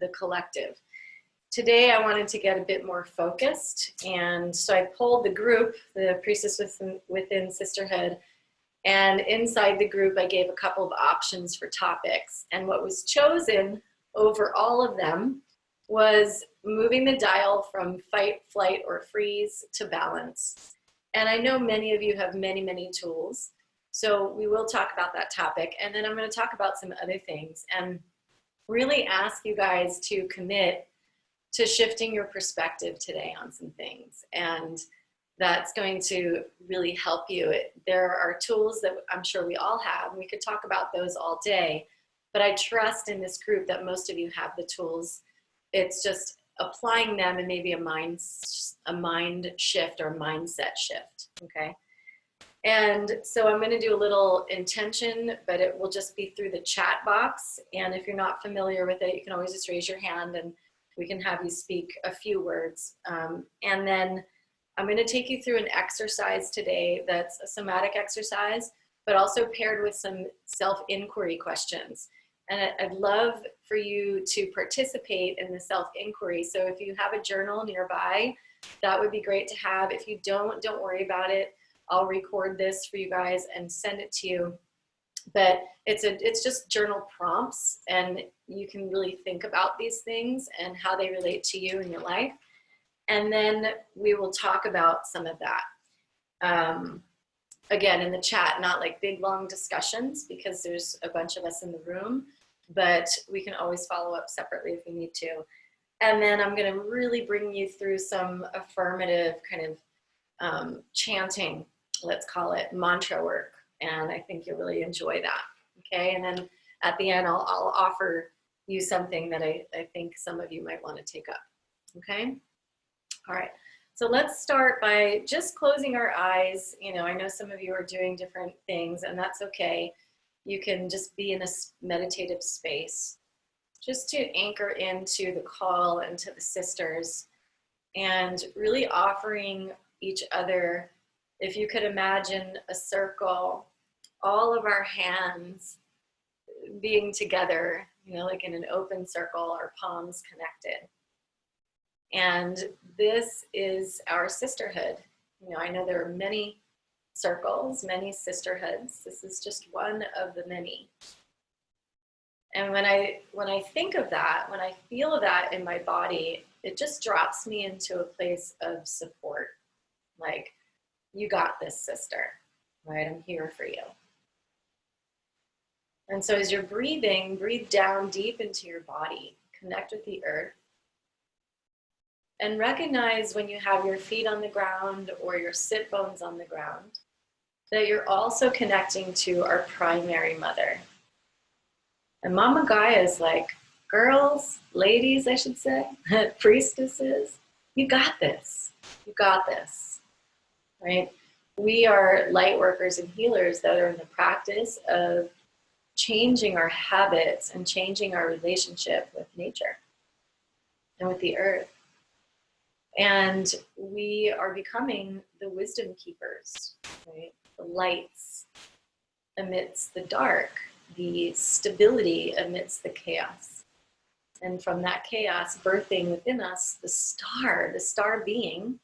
the collective. Today I wanted to get a bit more focused, and so I polled the group, the Priestess within Sisterhood, and inside the group I gave a couple of options for topics, and what was chosen over all of them was moving the dial from fight, flight, or freeze to balance. And I know many of you have many, many tools, so we will talk about that topic, and then I'm going to talk about some other things and really ask you guys to commit to shifting your perspective today on some things, and that's going to really help you. There are tools that I'm sure we all have, and we could talk about those all day, but I trust in this group that most of you have the tools. It's just applying them and maybe a mind shift or mindset shift, okay? And so I'm going to do a little intention, but it will just be through the chat box, and if you're not familiar with it, you can always just raise your hand and we can have you speak a few words. And then I'm going to take you through an exercise today that's a somatic exercise, but also paired with some self-inquiry questions. And I'd love for you to participate in the self-inquiry. So if you have a journal nearby, that would be great to have. If you don't worry about it. I'll record this for you guys and send it to you. But it's just journal prompts, and you can really think about these things and how they relate to you in your life. And then we will talk about some of that. Again, in the chat, not like big, long discussions because there's a bunch of us in the room, but we can always follow up separately if we need to. And then I'm going to really bring you through some affirmative kind of chanting, let's call it mantra work. And I think you'll really enjoy that, okay? And then at the end, I'll offer you something that I think some of you might want to take up, okay? All right, so let's start by just closing our eyes. You know, I know some of you are doing different things, and that's okay. You can just be in a meditative space, just to anchor into the call and to the sisters, and really offering each other, if you could imagine a circle, all of our hands being together, you know, like in an open circle, our palms connected. And this is our sisterhood. You know, I know there are many circles, many sisterhoods. This is just one of the many. And when I think of that, when I feel that in my body, it just drops me into a place of support. Like, you got this, sister, right? I'm here for you. And so as you're breathing, breathe down deep into your body, connect with the earth, and recognize when you have your feet on the ground or your sit bones on the ground, that you're also connecting to our primary mother. And Mama Gaia is like, girls, ladies, I should say, priestesses, you got this. You got this, right? We are light workers and healers that are in the practice of changing our habits and changing our relationship with nature and with the earth. And we are becoming the wisdom keepers, right? The lights amidst the dark, the stability amidst the chaos. And from that chaos, birthing within us the star being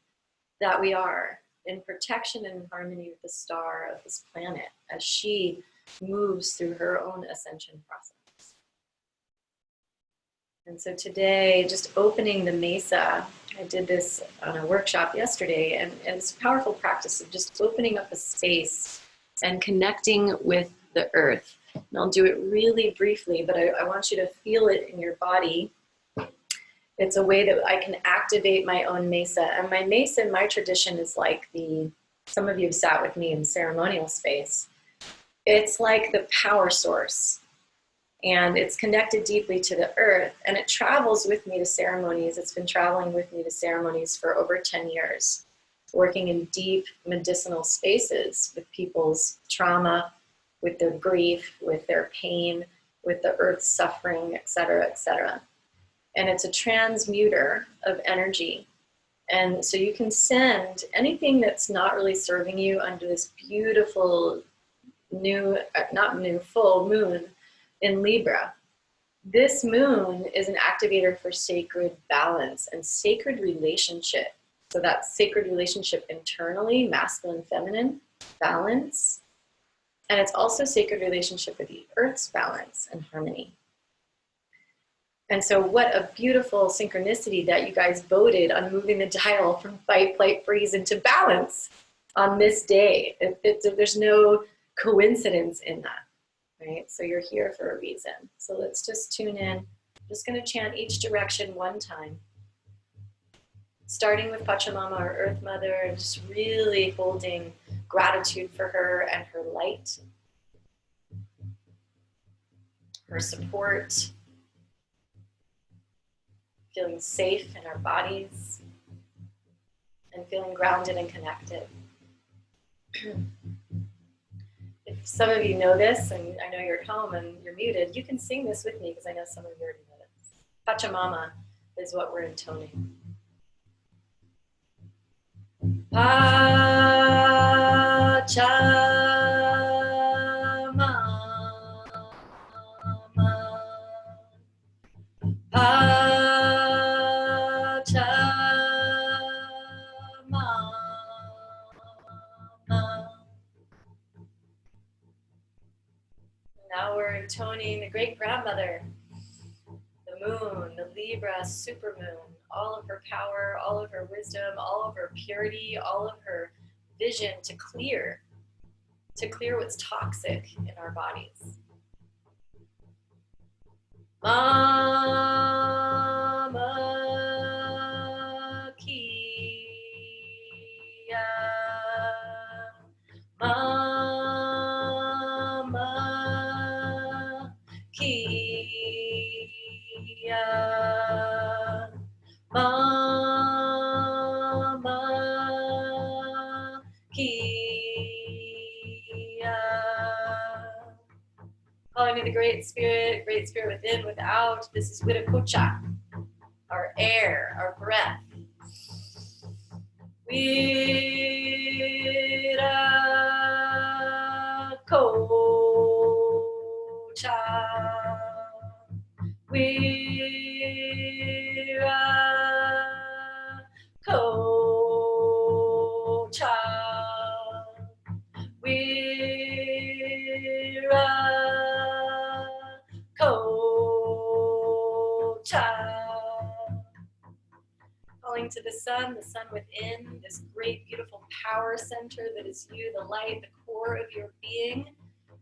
that we are, in protection and harmony with the star of this planet as she moves through her own ascension process. And so today, just opening the mesa, I did this on a workshop yesterday, and it's a powerful practice of just opening up a space and connecting with the earth. And I'll do it really briefly, but I want you to feel it in your body. It's a way that I can activate my own mesa. And my mesa in my tradition is like some of you have sat with me in ceremonial space. It's like the power source. And it's connected deeply to the earth. And it travels with me to ceremonies. It's been traveling with me to ceremonies for over 10 years, working in deep medicinal spaces with people's trauma, with their grief, with their pain, with the earth's suffering, et cetera, et cetera. And it's a transmuter of energy. And so you can send anything that's not really serving you under this beautiful full moon in Libra. This moon is an activator for sacred balance and sacred relationship. So that's sacred relationship internally, masculine, feminine, balance. And it's also sacred relationship with the earth's balance and harmony. And so what a beautiful synchronicity that you guys voted on moving the dial from fight, flight, freeze into balance on this day. There's no coincidence in that, right? So you're here for a reason. So let's just tune in. I'm just going to chant each direction one time. Starting with Pachamama, our Earth Mother, and just really holding gratitude for her and her light, her support, feeling safe in our bodies, and feeling grounded and connected. If some of you know this, and I know you're at home and you're muted, you can sing this with me because I know some of you already know this. Pachamama is what we're intoning. Pachamama, Pachamama. Now we're intoning the great grandmother, the moon, the Libra supermoon, all of her power, all of her wisdom, all of her purity, all of her vision to clear what's toxic in our bodies. Mama Kia, Mama Kia, Mama Kia. Calling to the great spirit within, without. This is Wiracocha, our air, our breath. Wiracocha, Wiracocha, Wiracocha. Calling to the sun within, this great, beautiful power center that is you, the light, the core of your being,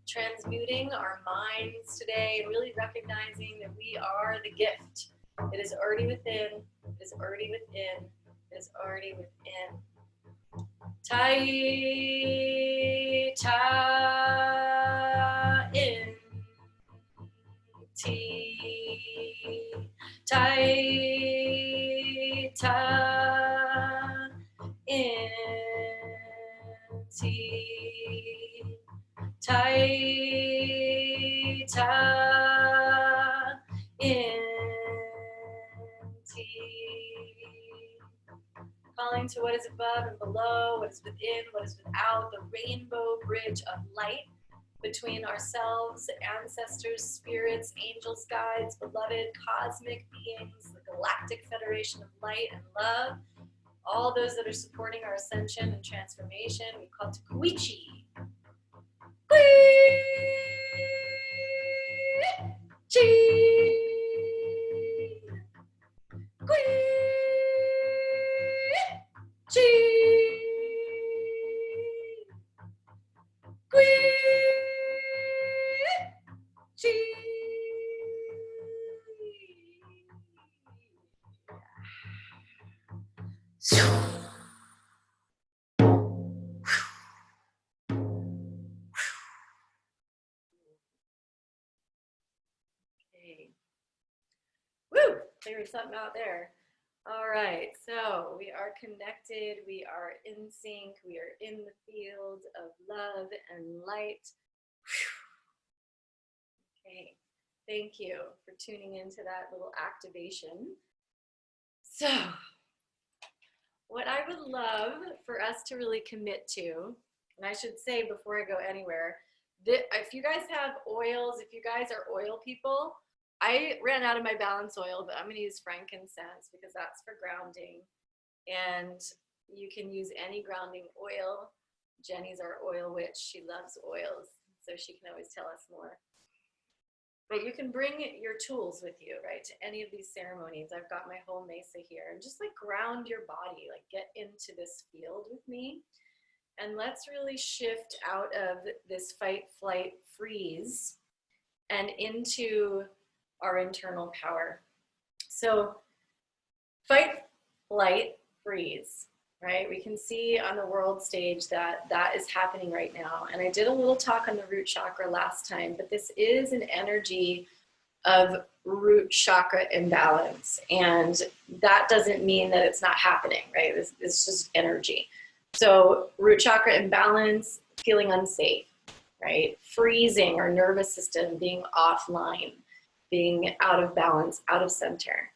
transmuting our minds today and really recognizing that we are the gift. It is already within, it is already within, it is already within. Tai Ta in Ti, Tai Ta in Ti, Tai Ta in Ti. Calling to what is above and below, what is within, what is without, the rainbow bridge of light between ourselves, ancestors, spirits, angels, guides, beloved, cosmic beings, the galactic federation of light and love, all those that are supporting our ascension and transformation. We call to Kuichi. Kuichi. Kuichi. Okay. Woo! Clearing something out there. All right, so we are connected, we are in sync, we are in the field of love and light. Okay, thank you for tuning into that little activation. So, what I would love for us to really commit to, and I should say before I go anywhere, that if you guys have oils, if you guys are oil people, I ran out of my balance oil, but I'm going to use frankincense because that's for grounding. And you can use any grounding oil. Jenny's our oil witch. She loves oils, so she can always tell us more. But you can bring your tools with you, right, to any of these ceremonies. I've got my whole mesa here. And just like ground your body, like get into this field with me. And let's really shift out of this fight, flight, freeze and into our internal power. So fight, flight, freeze, right? We can see on the world stage that that is happening right now. And I did a little talk on the root chakra last time, but this is an energy of root chakra imbalance. And that doesn't mean that it's not happening, right? It's just energy. So root chakra imbalance, feeling unsafe, right? Freezing our nervous system, being offline, being out of balance, out of center.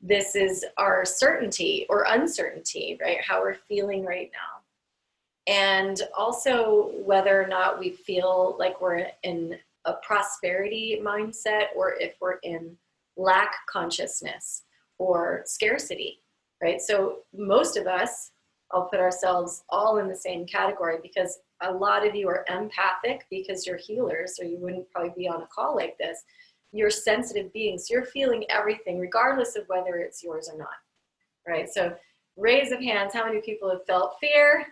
This is our certainty or uncertainty, right? How we're feeling right now. And also whether or not we feel like we're in a prosperity mindset or if we're in lack consciousness or scarcity, right? So most of us, I'll put ourselves all in the same category because a lot of you are empathic because you're healers, or you wouldn't probably be on a call like this. You're sensitive beings. You're feeling everything, regardless of whether it's yours or not, right? So raise of hands, how many people have felt fear,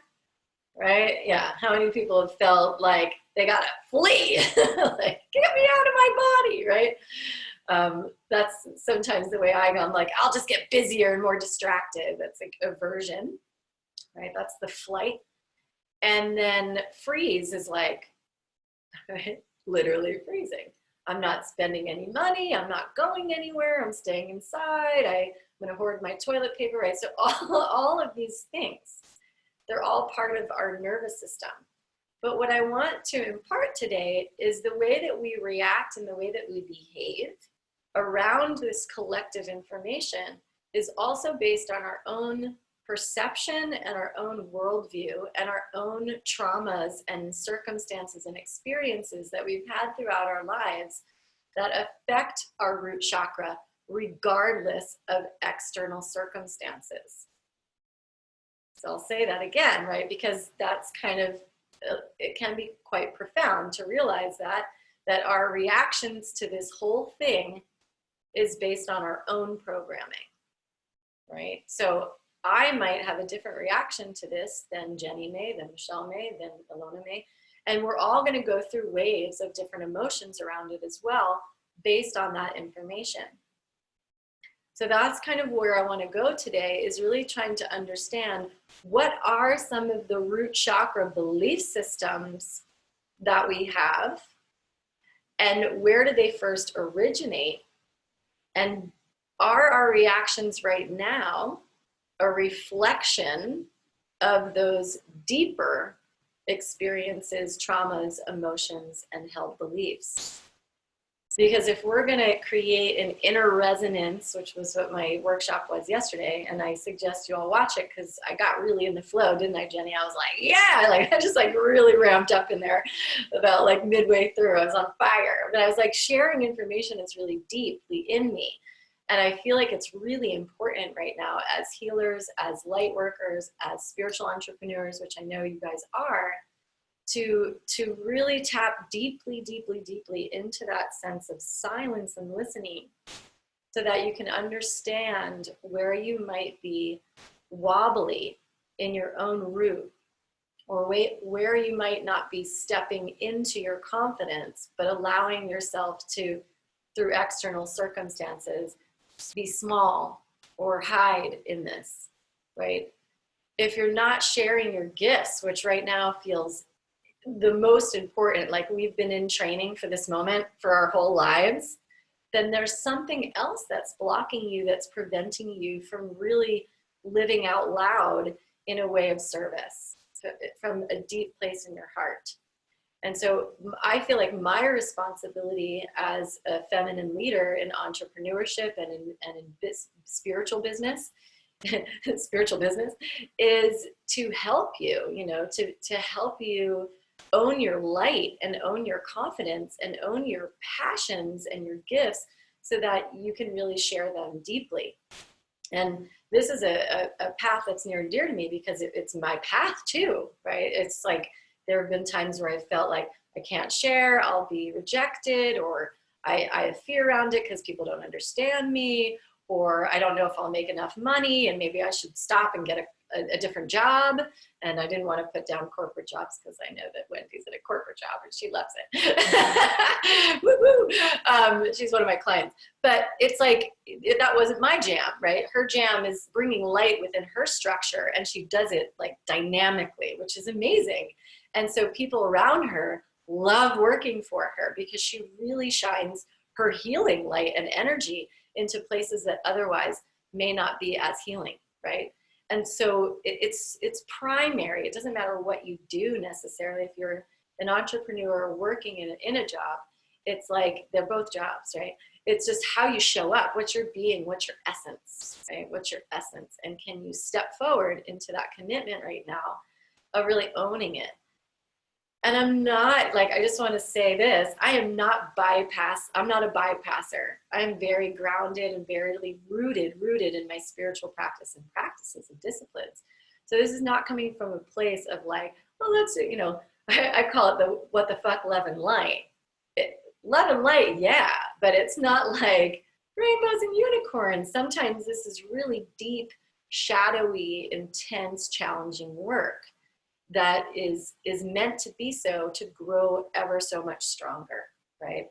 right? Yeah, how many people have felt like they gotta flee, like, get me out of my body, right? That's sometimes the way I go. I'm like, I'll just get busier and more distracted. That's like aversion, right? That's the flight. And then freeze is like, right? Literally freezing. I'm not spending any money. I'm not going anywhere. I'm staying inside. I'm going to hoard my toilet paper, right? So all of these things, they're all part of our nervous system. But what I want to impart today is the way that we react and the way that we behave around this collective information is also based on our own perception and our own worldview and our own traumas and circumstances and experiences that we've had throughout our lives that affect our root chakra regardless of external circumstances. So I'll say that again, right? Because that's kind of, it can be quite profound to realize that our reactions to this whole thing is based on our own programming, right? So I might have a different reaction to this than Jenny may, than Michelle may, than Ilona may. And we're all going to go through waves of different emotions around it as well, based on that information. So that's kind of where I want to go today, is really trying to understand what are some of the root chakra belief systems that we have, and where do they first originate, and are our reactions right now a reflection of those deeper experiences, traumas, emotions, and held beliefs. Because if we're going to create an inner resonance, which was what my workshop was yesterday, and I suggest you all watch it because I got really in the flow, didn't I, Jenny? I was like, yeah, like I just like really ramped up in there about like midway through. I was on fire. But I was like, sharing information is really deeply in me. And I feel like it's really important right now as healers, as light workers, as spiritual entrepreneurs, which I know you guys are, to really tap deeply, deeply, deeply into that sense of silence and listening so that you can understand where you might be wobbly in your own root, or where you might not be stepping into your confidence, but allowing yourself to, through external circumstances, be small or hide in this, right? If you're not sharing your gifts, which right now feels the most important, like we've been in training for this moment for our whole lives, then there's something else that's blocking you, that's preventing you from really living out loud in a way of service from a deep place in your heart. And so I feel like my responsibility as a feminine leader in entrepreneurship and in spiritual business, spiritual business, is to help you, to help you own your light and own your confidence and own your passions and your gifts so that you can really share them deeply. And this is a path that's near and dear to me because it's my path too, right? It's like there have been times where I felt like I can't share, I'll be rejected, or I have fear around it because people don't understand me, or I don't know if I'll make enough money and maybe I should stop and get a different job. And I didn't want to put down corporate jobs because I know that Wendy's at a corporate job and she loves it. Woo-hoo! She's one of my clients. But it's like, that wasn't my jam, right? Her jam is bringing light within her structure, and she does it like dynamically, which is amazing. And so people around her love working for her because she really shines her healing light and energy into places that otherwise may not be as healing, right? And so it's primary. It doesn't matter what you do necessarily. If you're an entrepreneur working in a job, it's like they're both jobs, right? It's just how you show up, what's your being, what's your essence, right? What's your essence? And can you step forward into that commitment right now of really owning it? And I'm not, like, I just want to say this, I'm not a bypasser. I'm very grounded and very rooted in my spiritual practice and practices and disciplines. So this is not coming from a place of like, well, let's, you know, I call it the what the fuck love and light. Love and light, yeah, but it's not like rainbows and unicorns. Sometimes this is really deep, shadowy, intense, challenging work that is meant to be so, to grow ever so much stronger, right?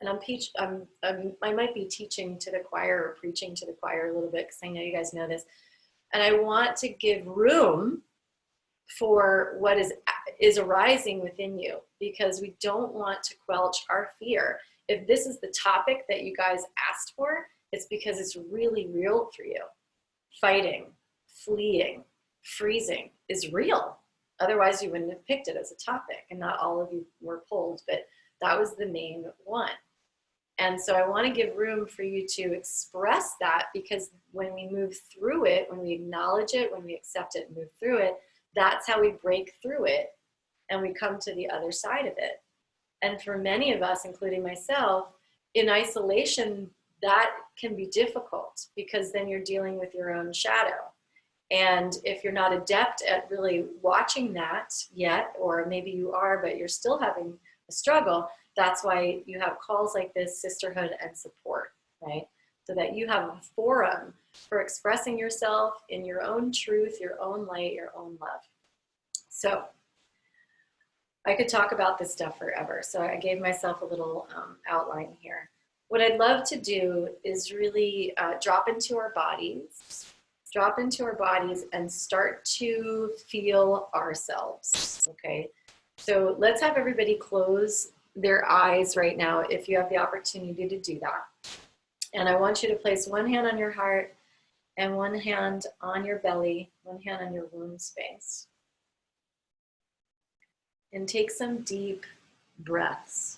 And I might be teaching to the choir or preaching to the choir a little bit because I know you guys know this. And I want to give room for what is arising within you, because we don't want to quelch our fear. If this is the topic that you guys asked for, it's because it's really real for you. Fighting, fleeing, freezing is real. Otherwise, you wouldn't have picked it as a topic, and not all of you were pulled, but that was the main one. And so I want to give room for you to express that, because when we move through it, when we acknowledge it, when we accept it and move through it, that's how we break through it and we come to the other side of it. And for many of us, including myself, in isolation, that can be difficult because then you're dealing with your own shadow. And if you're not adept at really watching that yet, or maybe you are, but you're still having a struggle, that's why you have calls like this, Sisterhood and support, right? So that you have a forum for expressing yourself in your own truth, your own light, your own love. So I could talk about this stuff forever. So I gave myself a little outline here. What I'd love to do is really drop into our bodies and start to feel ourselves, okay? So let's have everybody close their eyes right now if you have the opportunity to do that. And I want you to place one hand on your heart and one hand on your belly, one hand on your womb space. And take some deep breaths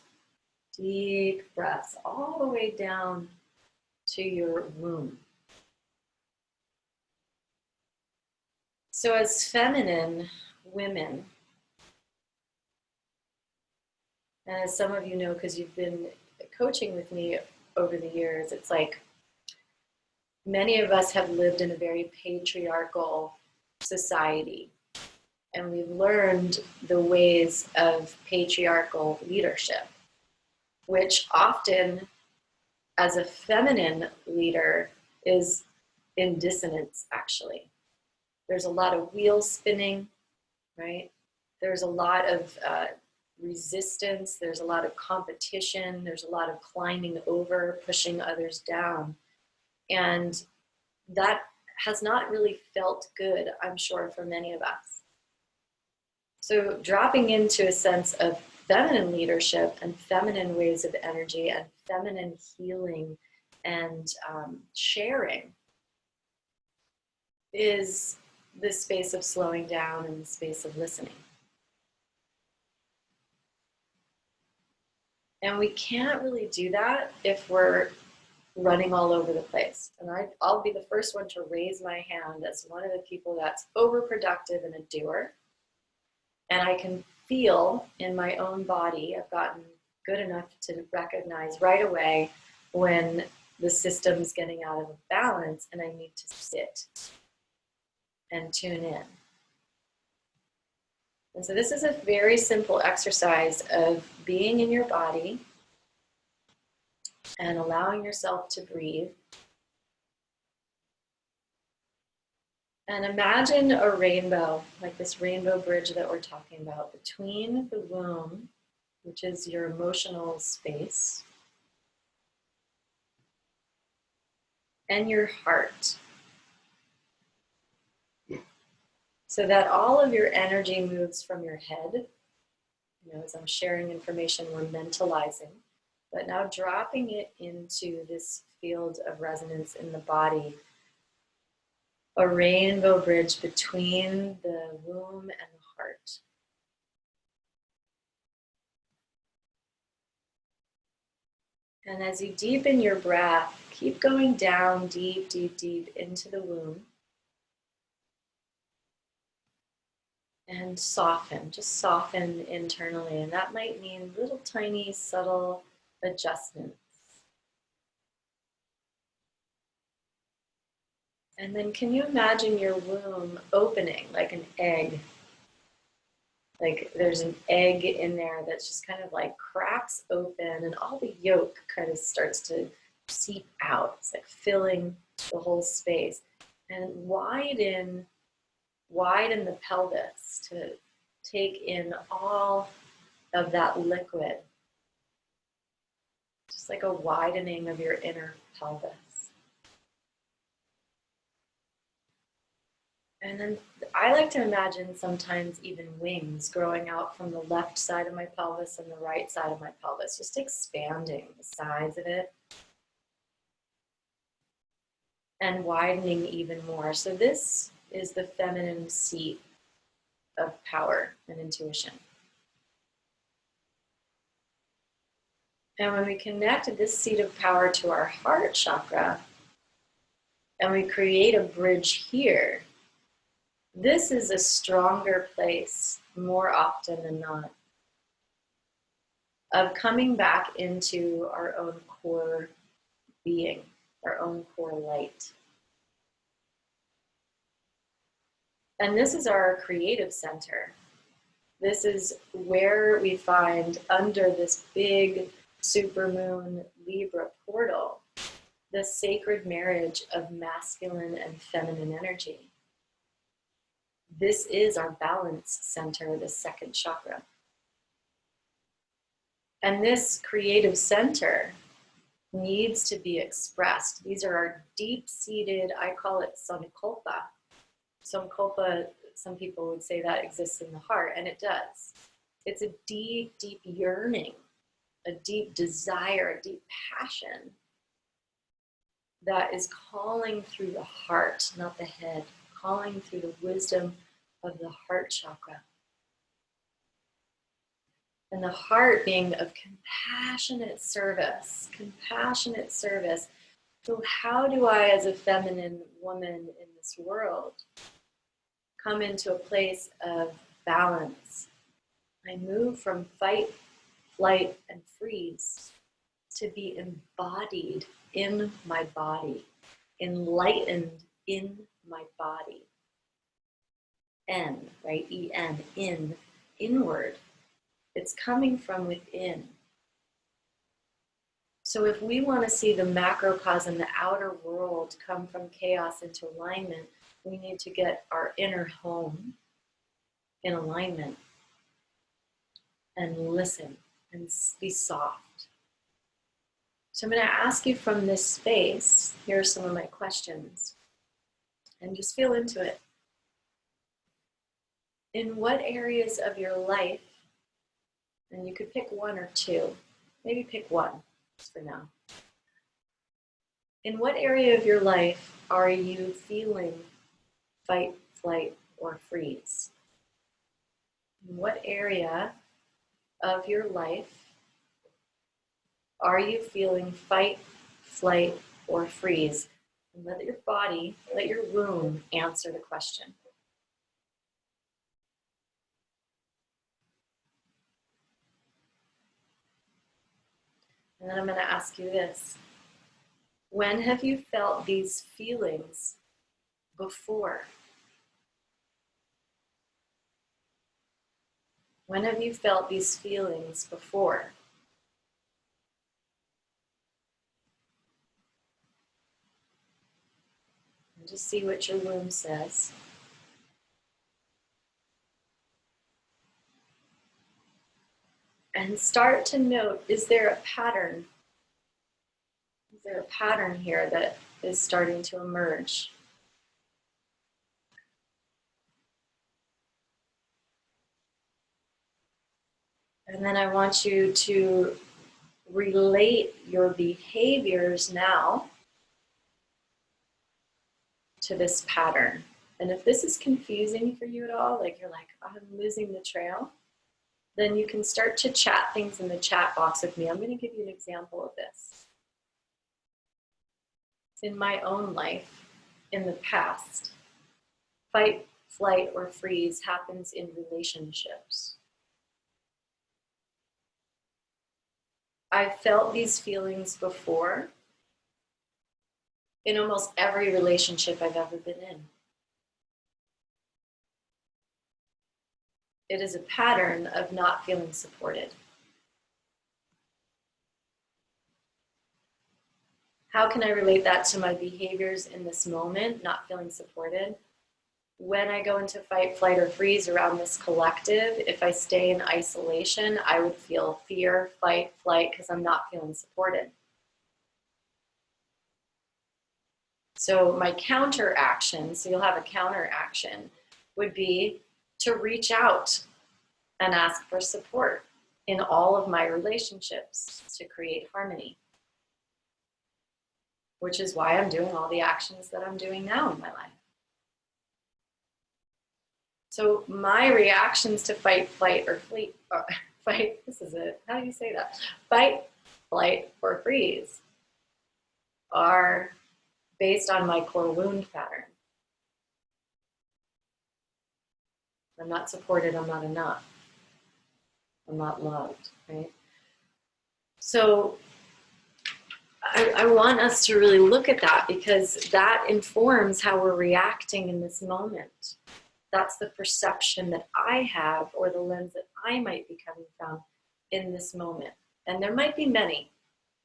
all the way down to your womb. So as feminine women, and as some of you know because you've been coaching with me over the years, it's like many of us have lived in a very patriarchal society, and we've learned the ways of patriarchal leadership, which often, as a feminine leader, is in dissonance, actually. There's a lot of wheel spinning, right? There's a lot of resistance. There's a lot of competition. There's a lot of climbing over, pushing others down. And that has not really felt good, I'm sure, for many of us. So dropping into a sense of feminine leadership and feminine ways of energy and feminine healing and sharing is the space of slowing down and the space of listening. And we can't really do that if we're running all over the place. And I'll be the first one to raise my hand as one of the people that's overproductive and a doer. And I can feel in my own body, I've gotten good enough to recognize right away when the system's getting out of balance and I need to sit and tune in. And so this is a very simple exercise of being in your body and allowing yourself to breathe. And imagine a rainbow, like this rainbow bridge that we're talking about, between the womb, which is your emotional space, and your heart. So that all of your energy moves from your head. You know, as I'm sharing information, we're mentalizing, but now dropping it into this field of resonance in the body. A rainbow bridge between the womb and the heart. And as you deepen your breath, keep going down deep, deep, deep into the womb. And soften, just soften internally. And that might mean little tiny, subtle adjustments. And then can you imagine your womb opening like an egg? Like there's an egg in there that's just kind of like cracks open and all the yolk kind of starts to seep out. It's like filling the whole space. And widen the pelvis to take in all of that liquid. Just like a widening of your inner pelvis. And then I like to imagine sometimes even wings growing out from the left side of my pelvis and the right side of my pelvis, just expanding the size of it and widening even more. So this is the feminine seat of power and intuition. And when we connect this seat of power to our heart chakra and we create a bridge here, this is a stronger place more often than not of coming back into our own core being, our own core light. And this is our creative center. This is where we find under this big supermoon Libra portal, the sacred marriage of masculine and feminine energy. This is our balance center, the second chakra. And this creative center needs to be expressed. These are our deep-seated, I call it sankalpa. Sankalpa, some people would say that exists in the heart, and it does. It's a deep, deep yearning, a deep desire, a deep passion that is calling through the heart, not the head, calling through the wisdom of the heart chakra. And the heart being of compassionate service, compassionate service. So how do I, as a feminine woman in this world, come into a place of balance? I move from fight, flight, and freeze to be embodied in my body, enlightened in my body. N, right? E-N, in, inward. It's coming from within. So if we want to see the macrocosm, the outer world, come from chaos into alignment, we need to get our inner home in alignment and listen and be soft. So I'm going to ask you from this space, here are some of my questions, and just feel into it. In what areas of your life, and you could pick one or two, maybe pick one just for now. In what area of your life are you feeling fight, flight, or freeze? In what area of your life are you feeling fight, flight, or freeze? And let your body, let your womb answer the question. And then I'm going to ask you this. When have you felt these feelings before? When have you felt these feelings before? And just see what your womb says. And start to note, is there a pattern? Is there a pattern here that is starting to emerge? And then I want you to relate your behaviors now to this pattern. And if this is confusing for you at all, like you're like, oh, I'm losing the trail, then you can start to chat things in the chat box with me. I'm going to give you an example of this. In my own life, in the past, fight, flight, or freeze happens in relationships. I've felt these feelings before in almost every relationship I've ever been in. It is a pattern of not feeling supported. How can I relate that to my behaviors in this moment, not feeling supported? When I go into fight, flight, or freeze around this collective, if I stay in isolation, I would feel fear, fight, flight, because I'm not feeling supported. So my counteraction, so you'll have a counteraction, would be to reach out and ask for support in all of my relationships to create harmony, which is why I'm doing all the actions that I'm doing now in my life. So my reactions to fight, flight, or fleet, or fight, this is it, how do you say that? Fight, flight, or freeze are based on my core wound pattern. I'm not supported, I'm not enough. I'm not loved, right? So I want us to really look at that, because that informs how we're reacting in this moment. That's the perception that I have, or the lens that I might be coming from in this moment. And there might be many.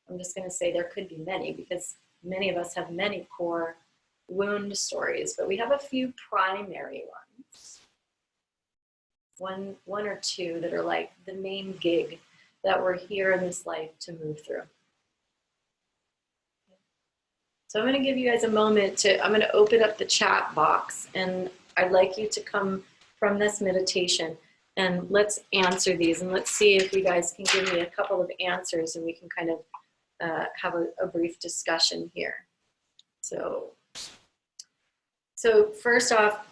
I'm just going to say there could be many, because many of us have many core wound stories, but we have a few primary ones. One or two that are like the main gig that we're here in this life to move through. So I'm going to give you guys a moment I'm going to open up the chat box, and I'd like you to come from this meditation and let's answer these, and let's see if you guys can give me a couple of answers and we can kind of have a brief discussion here. So first off,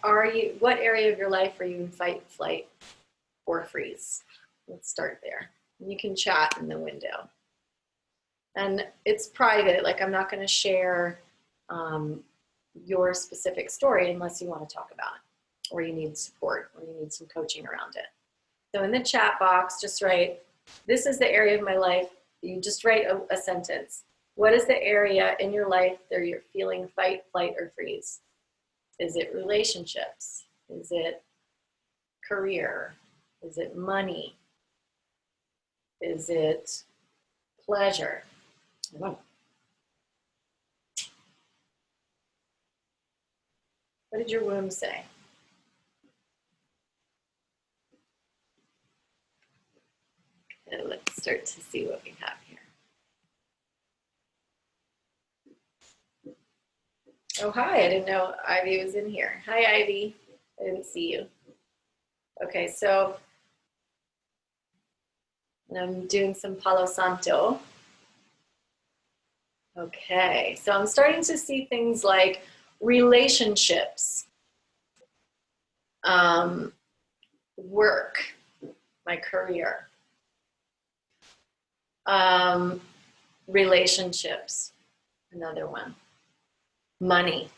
what area of your life are you in fight, flight, or freeze? Let's start there. You can chat in the window. And it's private, like I'm not going to share your specific story unless you want to talk about it, or you need support, or you need some coaching around it. So in the chat box, just write, this is the area of my life. You just write a sentence. What is the area in your life that you're feeling fight, flight, or freeze? Is it relationships? Is it career? Is it money? Is it pleasure? I don't know. What did your womb say? Okay, let's start to see what we have here. Oh, hi, I didn't know Ivy was in here. Hi, Ivy. I didn't see you. Okay, so I'm doing some Palo Santo. Okay, so I'm starting to see things like relationships, work, my career, relationships, another one, money,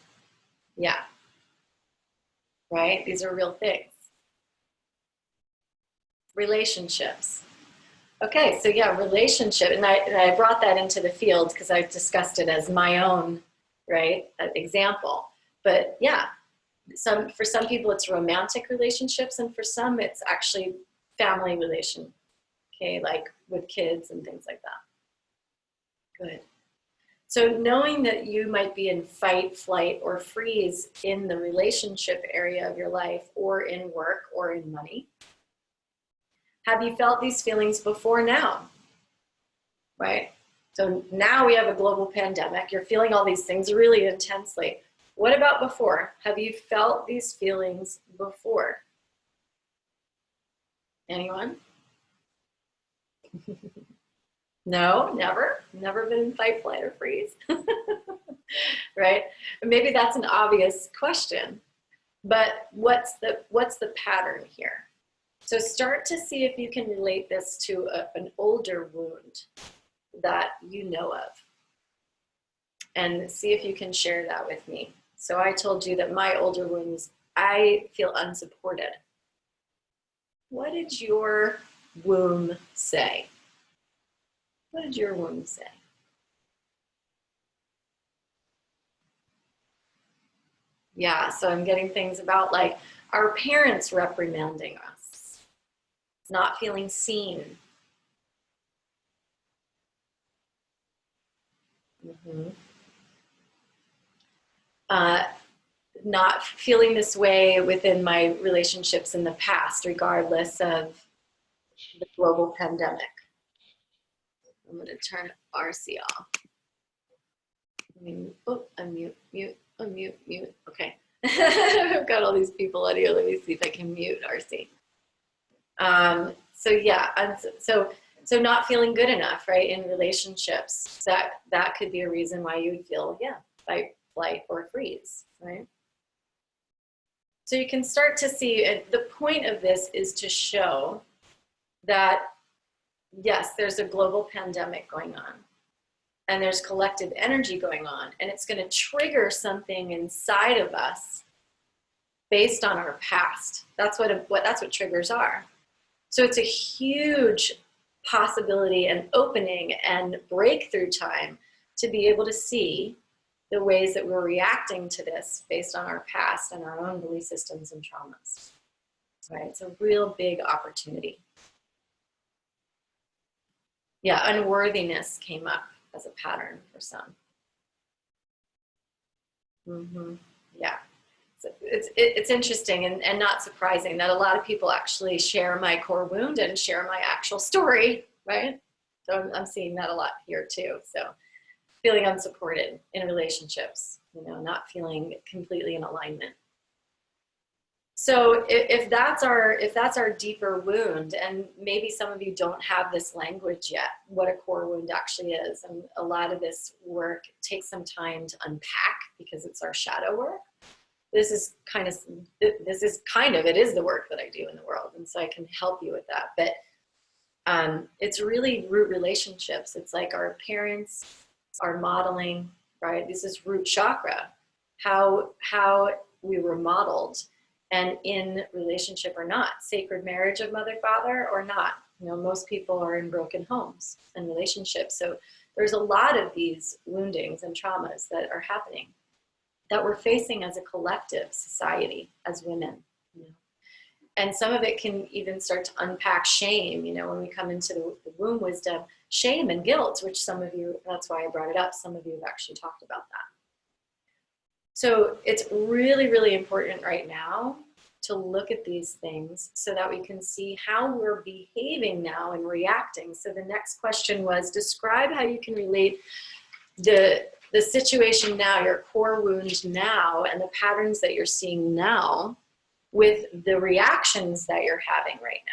yeah, right? These are real things. Relationships. Okay, so yeah, relationship, and I brought that into the field because I discussed it as my own, right, example. But yeah, for some people it's romantic relationships, and for some it's actually family relation, okay, like with kids and things like that. Good. So knowing that you might be in fight, flight, or freeze in the relationship area of your life, or in work, or in money. Have you felt these feelings before now? Right? So now we have a global pandemic. You're feeling all these things really intensely. What about before? Have you felt these feelings before? Anyone? No, never. Never been in fight, flight, or freeze. Right? Maybe that's an obvious question, but what's the pattern here? So start to see if you can relate this to an older wound that you know of, and see if you can share that with me. So I told you that my older wounds, I feel unsupported. What did your womb say? What did your womb say? Yeah, so I'm getting things about like our parents reprimanding us, not feeling seen. Mm-hmm. Not feeling this way within my relationships in the past, regardless of the global pandemic. I'm going to turn RC off. Oh, unmute, mute, unmute, mute. Okay. I've got all these people out here. Let me see if I can mute RC. So yeah, so not feeling good enough, right, in relationships. That could be a reason why you would feel, yeah, fight, flight, or freeze, right? So you can start to see, the point of this is to show that, yes, there's a global pandemic going on, and there's collective energy going on, and it's going to trigger something inside of us based on our past. That's what triggers are. So it's a huge possibility and opening and breakthrough time to be able to see the ways that we're reacting to this based on our past and our own belief systems and traumas. Right? It's a real big opportunity. Yeah, unworthiness came up as a pattern for some. Mm-hmm. Yeah. So it's interesting and not surprising that a lot of people actually share my core wound and share my actual story, right? So I'm seeing that a lot here too. So feeling unsupported in relationships, not feeling completely in alignment. So if that's our deeper wound, and maybe some of you don't have this language yet, what a core wound actually is, and a lot of this work takes some time to unpack because it's our shadow work. It is the work that I do in the world, and so I can help you with that. But it's really root relationships. It's like our parents are modeling, right? This is root chakra, how we were modeled, and in relationship or not, sacred marriage of mother, father or not. Most people are in broken homes and relationships. So there's a lot of these woundings and traumas that are happening, that we're facing as a collective society, as women. And some of it can even start to unpack shame, when we come into the womb wisdom, shame and guilt, which some of you, that's why I brought it up, some of you have actually talked about that. So it's really, really important right now to look at these things so that we can see how we're behaving now and reacting. So the next question was, describe how you can relate the situation now, your core wound now, and the patterns that you're seeing now with the reactions that you're having right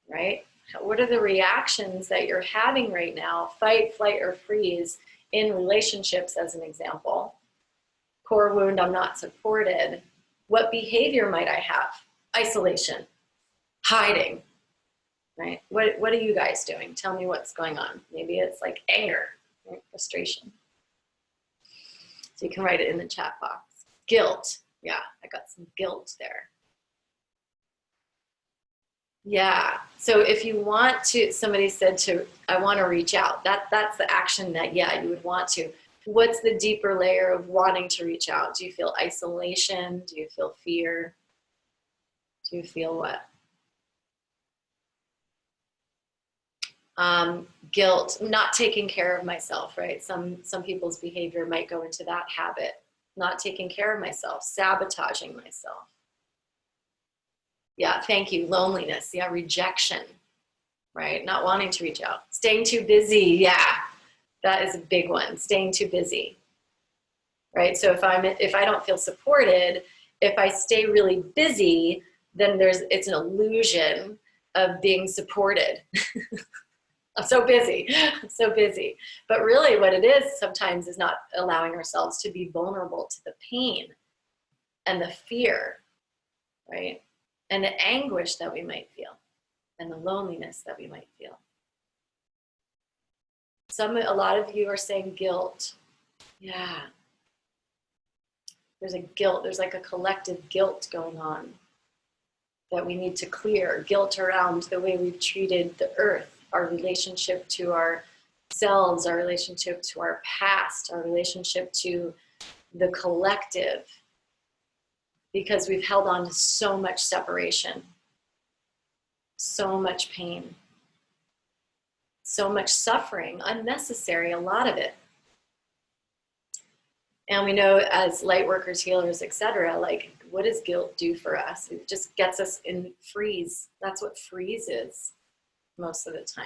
now, right? What are the reactions that you're having right now, fight, flight, or freeze, in relationships, as an example? Core wound, I'm not supported. What behavior might I have? Isolation, hiding, right? What are you guys doing? Tell me what's going on. Maybe it's like anger, right? Frustration. So you can write it in the chat box. Guilt. Yeah, I got some guilt there. Yeah. So if you want to, somebody said I want to reach out. That's the action that, yeah, you would want to. What's the deeper layer of wanting to reach out? Do you feel isolation? Do you feel fear? Do you feel what? Guilt, not taking care of myself, right? Some people's behavior might go into that habit, not taking care of myself, sabotaging myself. Yeah, thank you. Loneliness, yeah, rejection, right? Not wanting to reach out. Staying too busy, yeah, that is a big one. Staying too busy, right? So if I don't feel supported, if I stay really busy, then it's an illusion of being supported. I'm so busy, I'm so busy. But really what it is sometimes is not allowing ourselves to be vulnerable to the pain and the fear, right? And the anguish that we might feel and the loneliness that we might feel. A lot of you are saying guilt. Yeah. There's a guilt, there's like a collective guilt going on that we need to clear. Guilt around the way we've treated the earth, our relationship to ourselves, our relationship to our past, our relationship to the collective, because we've held on to so much separation, so much pain, so much suffering, unnecessary, a lot of it. And we know as light workers, healers, etc., like, what does guilt do for us? It just gets us in freeze. That's what freeze is most of the time,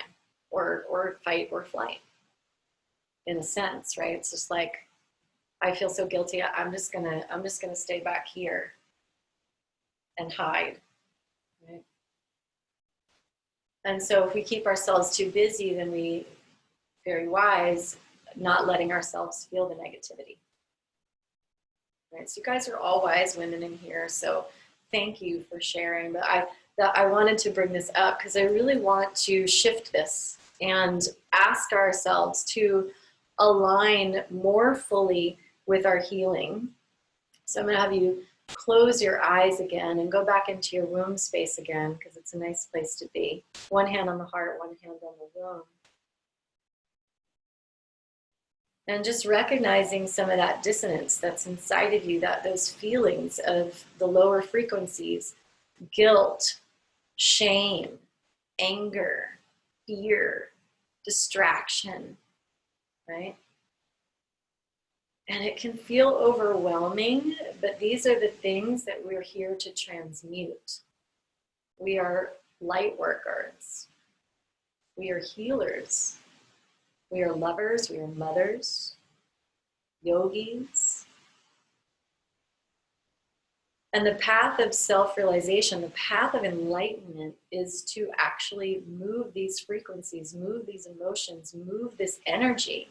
or fight or flight, in a sense, right? It's just like, I feel so guilty. I'm just gonna stay back here and hide, right? And so if we keep ourselves too busy, then we, very wise, not letting ourselves feel the negativity. Right, so you guys are all wise women in here, so thank you for sharing. But I wanted to bring this up because I really want to shift this and ask ourselves to align more fully with our healing. So I'm going to have you close your eyes again and go back into your womb space again, because it's a nice place to be. One hand on the heart, one hand on the womb. And just recognizing some of that dissonance that's inside of you, those feelings of the lower frequencies, guilt, shame, anger, fear, distraction, right? And it can feel overwhelming, but these are the things that we're here to transmute. We are light workers. We are healers. We are lovers, we are mothers, yogis. And the path of self-realization, the path of enlightenment, is to actually move these frequencies, move these emotions, move this energy,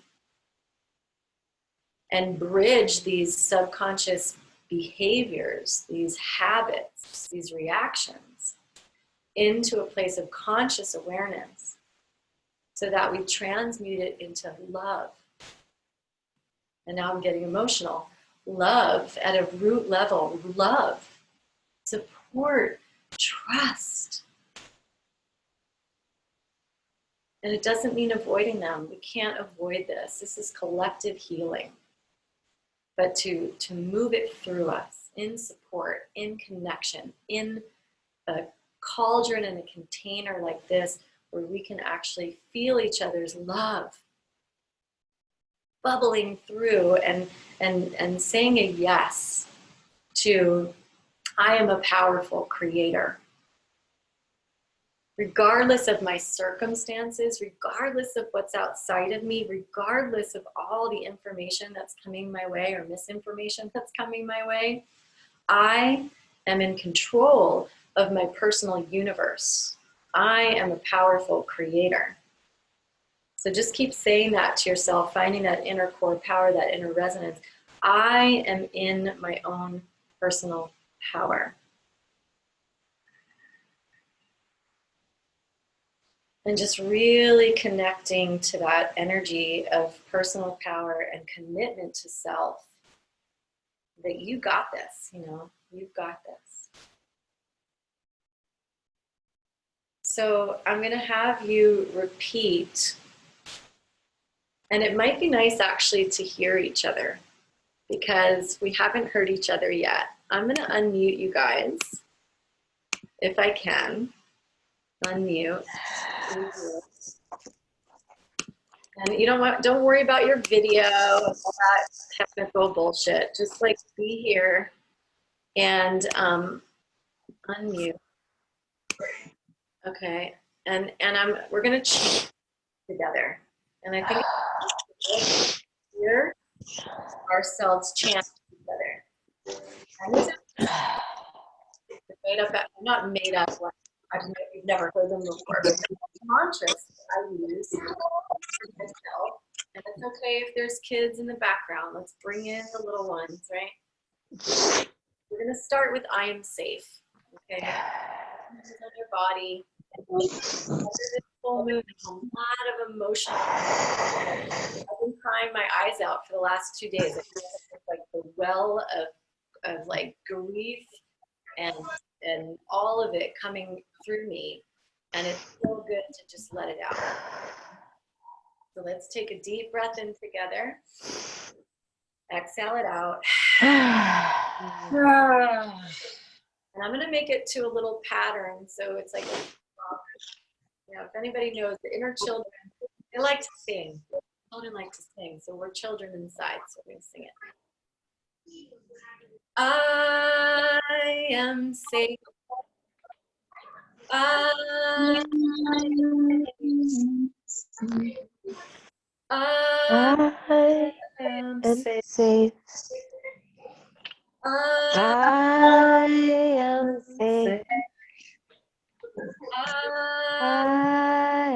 and bridge these subconscious behaviors, these habits, these reactions, into a place of conscious awareness, so that we transmute it into love. And now I'm getting emotional. Love at a root level, love, support, trust. And it doesn't mean avoiding them. We can't avoid this. This is collective healing. But to move it through us, in support, in connection, in a cauldron and a container like this, where we can actually feel each other's love bubbling through, and saying a yes to, I am a powerful creator. Regardless of my circumstances, regardless of what's outside of me, regardless of all the information that's coming my way or misinformation that's coming my way, I am in control of my personal universe. I am a powerful creator. So just keep saying that to yourself, finding that inner core power, that inner resonance. I am in my own personal power. And just really connecting to that energy of personal power and commitment to self, that you got this, you've got this. So I'm going to have you repeat, and it might be nice actually to hear each other because we haven't heard each other yet. I'm going to unmute you guys if I can. Unmute. And you know what? Don't worry about your video, all that technical bullshit. Just like be here and unmute. Okay. And we're gonna chant together. And I think it's hear ourselves chant together. And this is made up. I'm not made up. Like, I don't know if you've never heard them before, but mantras I use for myself. And it's okay if there's kids in the background. Let's bring in the little ones, right? We're going to start with I am safe. Okay. Hands on your body. Under this full moon, a lot of emotion. I've been crying my eyes out for the last 2 days. It's like the well of like grief and all of it coming through me. And it's so good to just let it out. So let's take a deep breath in together. Exhale it out. And I'm going to make it to a little pattern. So it's like, you know, if anybody knows the inner children, they like to sing. Children like to sing. So we're children inside. So we're going to sing it. I am safe. I am safe. I am safe. I am safe. I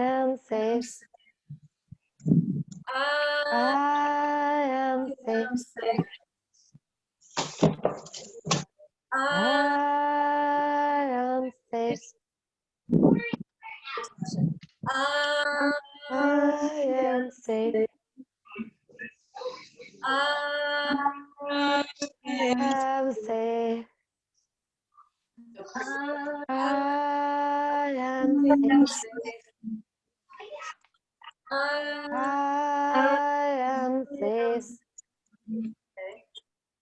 am safe. I am safe. I am safe. I am safe. I am safe. I am safe. Okay.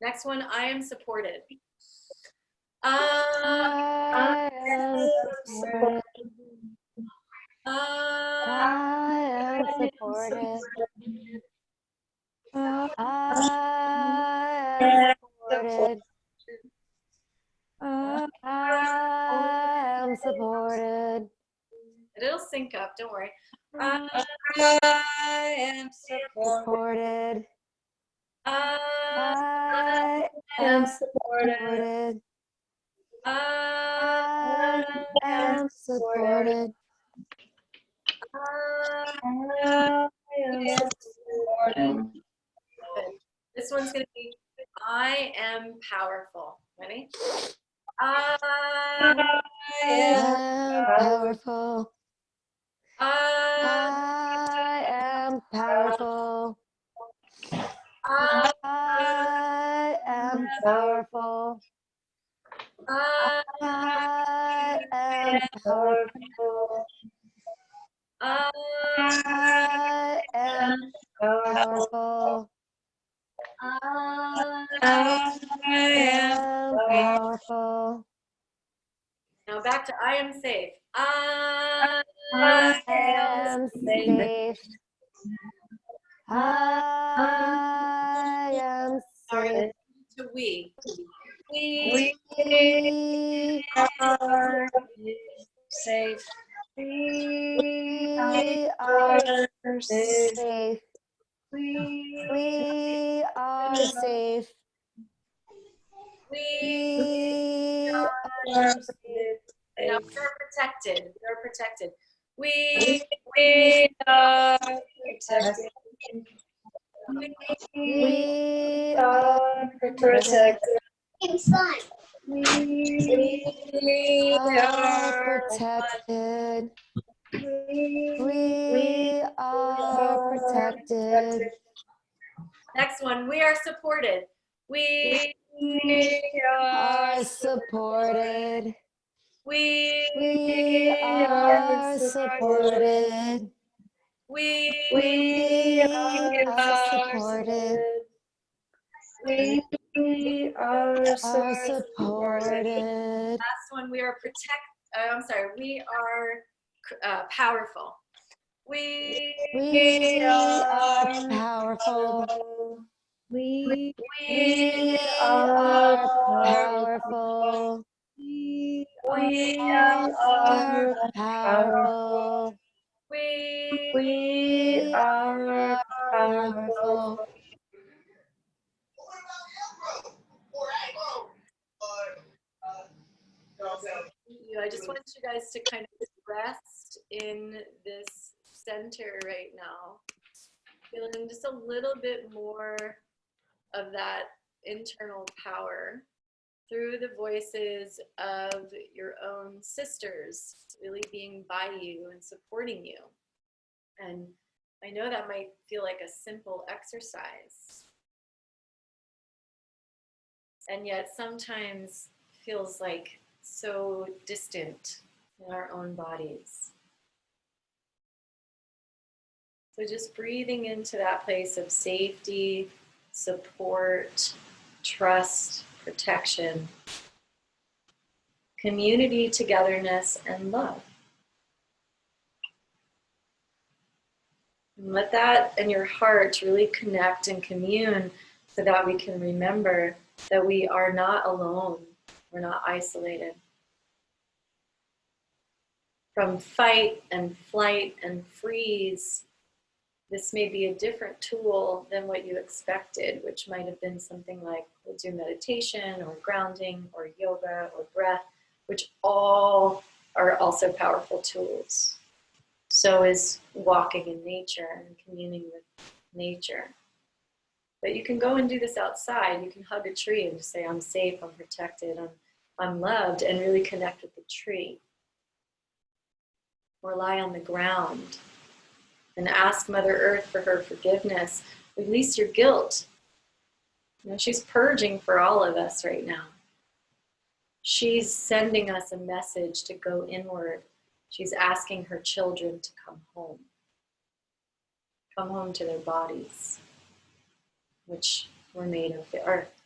Next one, I am supported. I am supported. I am supported. I am supported. I am supported. It'll sync up, don't worry. I am supported. I am supported. I am supported. I am supported. This one's going to be I am powerful. Ready? I am powerful. I am powerful. I am powerful. I am powerful. I am powerful. I am powerful. Now back to I am safe. I am safe. I am safe. To we. We are safe. We are safe. We are safe. We are safe. Now we are protected. We are protected. We are protected. We are protected. We are protected. We are protected. Next one, we are supported. We are supported. We are supported. We are supported. We are Supported. Last one, we are we are powerful. We are powerful. We We are powerful. We are powerful. we are powerful. I just want you guys to kind of rest in this center right now. Feeling just a little bit more of that internal power through the voices of your own sisters really being by you and supporting you. And I know that might feel like a simple exercise, and yet sometimes feels like so distant in our own bodies. So just breathing into that place of safety, support, trust, protection, community, togetherness, and love. And let that in your heart really connect and commune so that we can remember that we are not alone. We're not isolated. From fight and flight and freeze, this may be a different tool than what you expected, which might have been something like we'll do meditation or grounding or yoga or breath, which all are also powerful tools. So is walking in nature and communing with nature. But you can go and do this outside. You can hug a tree and just say, I'm safe, I'm protected, I'm loved, and really connect with the tree. Or lie on the ground and ask Mother Earth for her forgiveness. Release your guilt. You know, she's purging for all of us right now. She's sending us a message to go inward. She's asking her children to come home to their bodies, which were made of the earth.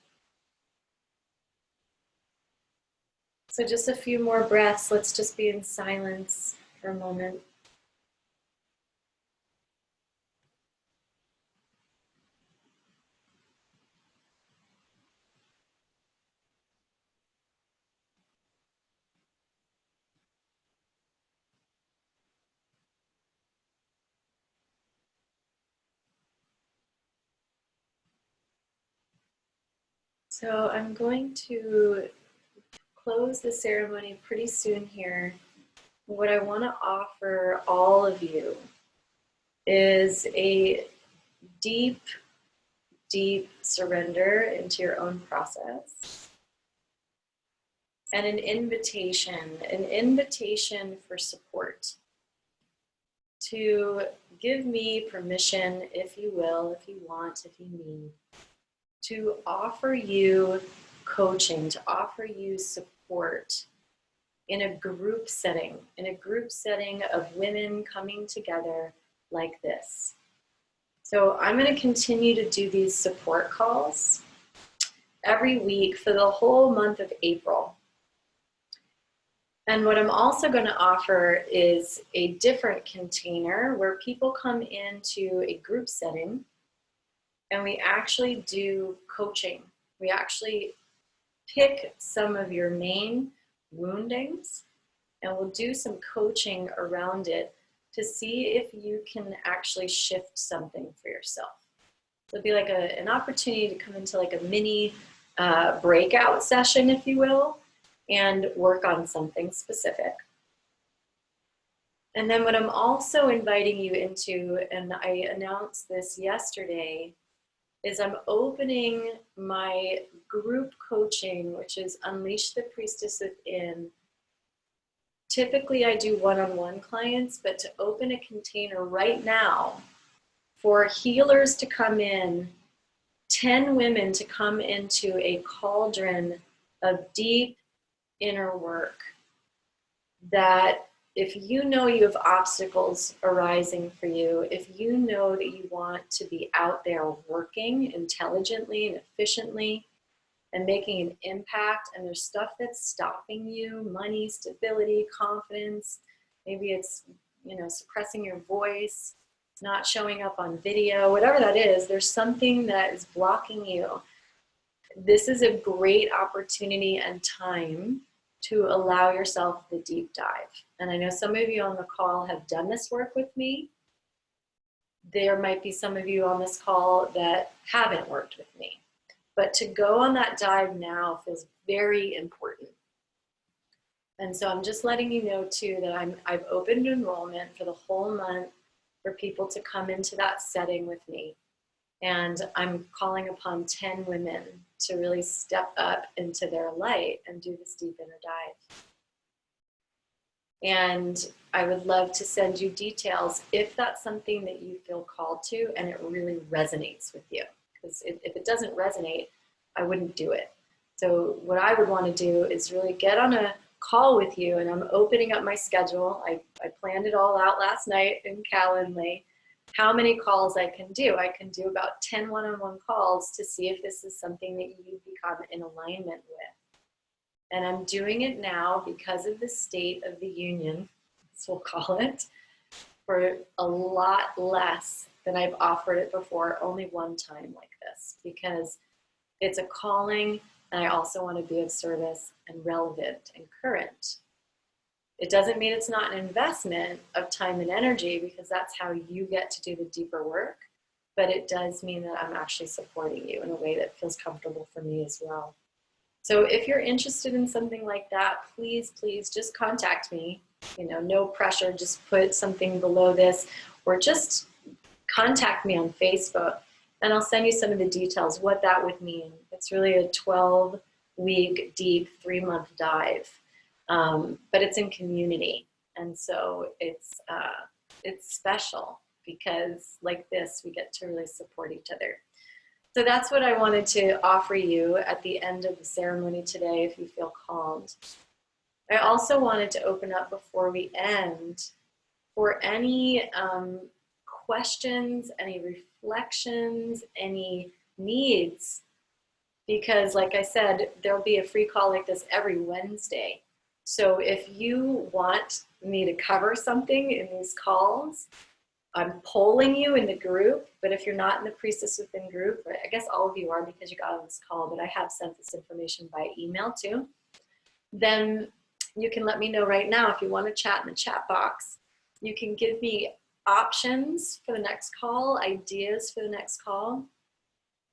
So just a few more breaths. Let's just be in silence for a moment. So I'm going to close the ceremony pretty soon here. What I want to offer all of you is a deep, deep surrender into your own process and an invitation for support, to give me permission, if you will, if you want, if you need, to offer you coaching, to offer you support in a group setting of women coming together like this. So I'm going to continue to do these support calls every week for the whole month of April. And what I'm also going to offer is a different container where people come into a group setting and we actually do coaching. We actually pick some of your main woundings and we'll do some coaching around it to see if you can actually shift something for yourself. So it'll be like an opportunity to come into like a mini breakout session, if you will, and work on something specific. And then what I'm also inviting you into, and I announced this yesterday, is I'm opening my group coaching, which is Unleash the Priestess Within. Typically I do one-on-one clients, but to open a container right now for healers to come in, 10 women to come into a cauldron of deep inner work that if you know you have obstacles arising for you, if you know that you want to be out there working intelligently and efficiently and making an impact, and there's stuff that's stopping you, money, stability, confidence, maybe it's, you know, suppressing your voice, not showing up on video, whatever that is, there's something that is blocking you. This is a great opportunity and time to allow yourself the deep dive. And I know some of you on the call have done this work with me. There might be some of you on this call that haven't worked with me. But to go on that dive now feels very important. And so I'm just letting you know too that I've opened enrollment for the whole month for people to come into that setting with me. And I'm calling upon 10 women to really step up into their light and do this deep inner dive. And I would love to send you details if that's something that you feel called to and it really resonates with you. Because if it doesn't resonate, I wouldn't do it. So what I would want to do is really get on a call with you, and I'm opening up my schedule. I planned it all out last night in Calendly. How many calls I can do. I can do about 10 one-on-one calls to see if this is something that you become in alignment with. And I'm doing it now because of the state of the union, as we'll call it, for a lot less than I've offered it before, only one time like this, because it's a calling and I also want to be of service and relevant and current. It doesn't mean it's not an investment of time and energy, because that's how you get to do the deeper work, but it does mean that I'm actually supporting you in a way that feels comfortable for me as well. So if you're interested in something like that, please, please just contact me. You know, no pressure, just put something below this, or just contact me on Facebook and I'll send you some of the details, what that would mean. It's really a 12-week, deep, 3-month dive. But it's in community, and so it's special because like this we get to really support each other. So that's what I wanted to offer you at the end of the ceremony today, if you feel called. I also wanted to open up before we end for any questions, any reflections, any needs, because like I said, there'll be a free call like this every Wednesday. So if you want me to cover something in these calls, I'm polling you in the group, but if you're not in the Priestess Within group, I guess all of you are because you got on this call, but I have sent this information by email too, then you can let me know right now if you want to chat in the chat box. You can give me options for the next call, ideas for the next call,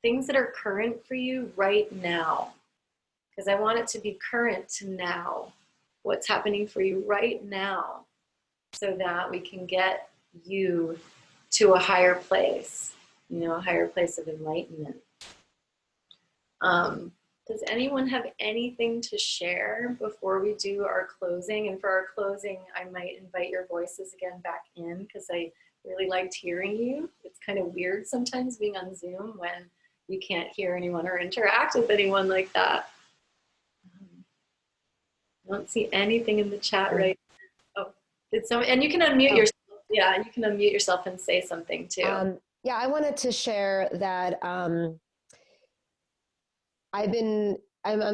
things that are current for you right now, because I want it to be current to now. What's happening for you right now, so that we can get you to a higher place, you know, a higher place of enlightenment. Does anyone have anything to share before we do our closing? And for our closing, I might invite your voices again back in, because I really liked hearing you. It's kind of weird sometimes being on Zoom when you can't hear anyone or interact with anyone like that. I don't see anything in the chat right now. Oh, did someone, and you can unmute yourself. Yeah, you can unmute yourself and say something too. Yeah, I wanted to share that I'm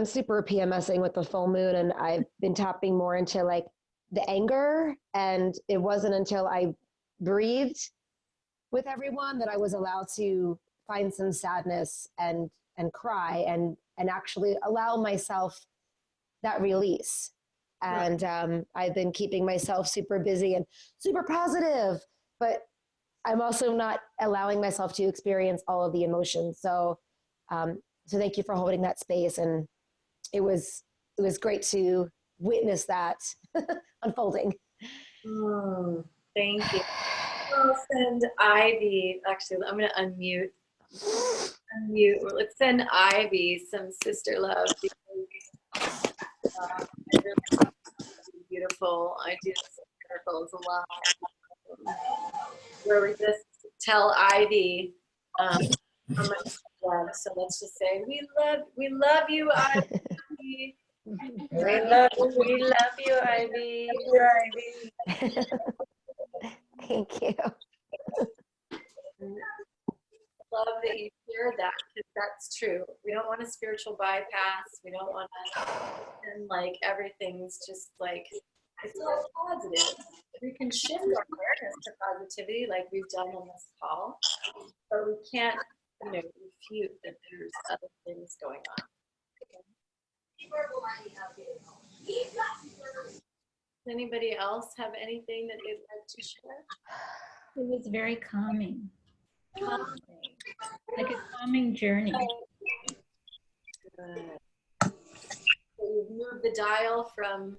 super PMSing with the full moon, and I've been tapping more into like the anger, and it wasn't until I breathed with everyone that I was allowed to find some sadness and cry and actually allow myself that release. And I've been keeping myself super busy and super positive, but I'm also not allowing myself to experience all of the emotions. So, so thank you for holding that space. And it was great to witness that unfolding. Oh, thank you. I'll send Ivy, actually, I'm going to unmute. Let's send Ivy some sister love, because beautiful. I do circles a lot. Where we just tell Ivy how much love. So let's just say we love you, Ivy. We love you, Ivy. Thank you. Love that you shared that, because that's true. We don't want a spiritual bypass. We don't want to, and like everything's just like, it's all positive. We can shift our awareness to positivity like we've done on this call, but we can't, refute that there's other things going on. Does anybody else have anything that they'd like to share? It was very calming, Calming. like a calming journey. Good. So you've moved the dial from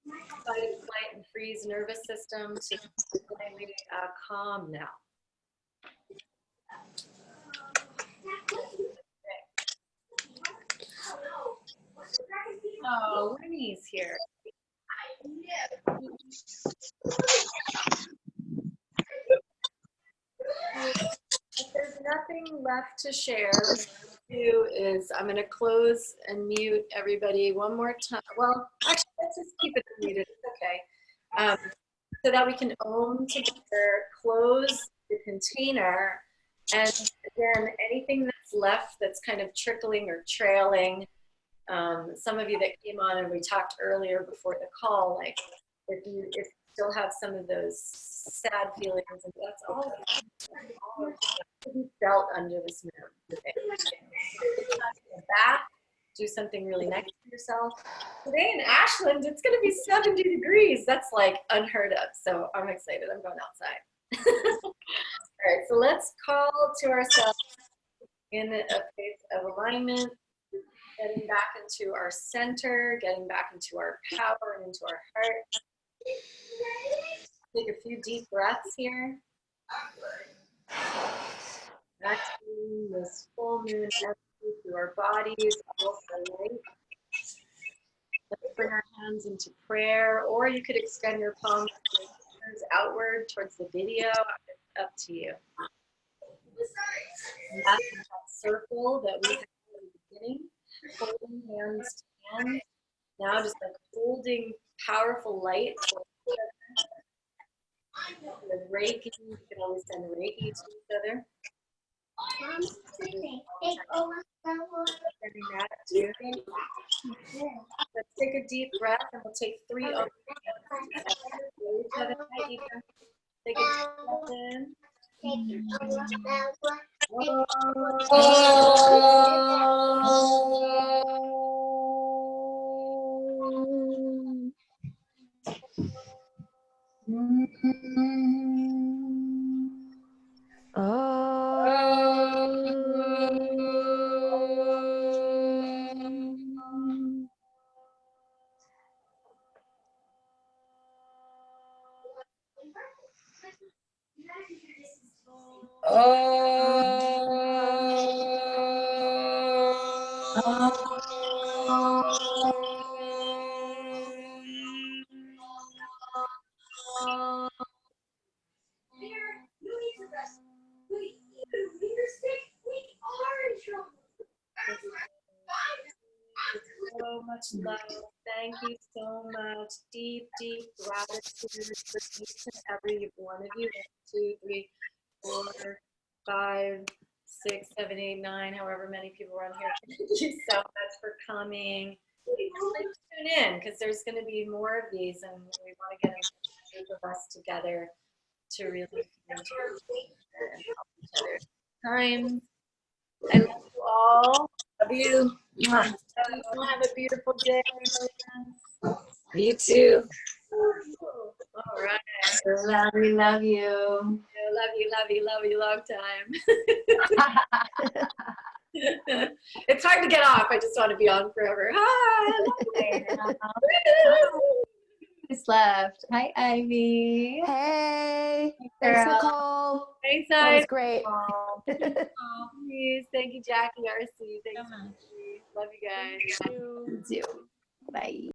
fight, flight, and freeze nervous system to completely calm now. Oh, Winnie's here. If there's nothing left to share, what I'm going to do is I'm going to close and mute everybody one more time. Well, actually, let's just keep it muted. It's okay. So that we can own together, close the container, and again, anything that's left that's kind of trickling or trailing. Some of you that came on and we talked earlier before the call, like if you still have some of those sad feelings, and that's all to be felt under this moon today. Back, do something really nice for yourself. Today in Ashland, it's going to be 70 degrees. That's like unheard of. So I'm excited. I'm going outside. All right, so let's call to ourselves in a place of alignment, getting back into our center, getting back into our power and into our heart. Take a few deep breaths here. Activating this full moon energy through our bodies, all the light. Let's bring our hands into prayer, or you could extend your palms outward towards the video. It's up to you. And that's that circle that we had in the beginning, holding hands to hands. Now just like holding powerful light. With Reiki, you can always send Reiki to each other. Let's take a deep breath, and we'll take 3 open hands. Take a deep breath in. So much love. Thank you so much. Deep, deep gratitude for each and every one of you. 1, 2, 3, 4, 5, 6, 7, 8, 9, however many people are on here. Thank you so much for coming. Please tune in, because there's going to be more of these, and we want to get a group of us together to really help each other. Time. I love you all. Love you. Have a beautiful day. You too. All right. We love you. Love you, long time. It's hard to get off. I just want to be on forever. Hi. Just left. Hi, Ivy. Hey, Girl. thanks, Nicole. Thanks, That was guys. great. Please. Thank you, Jackie, RC. Thanks. So much. Love you guys. You too. Bye.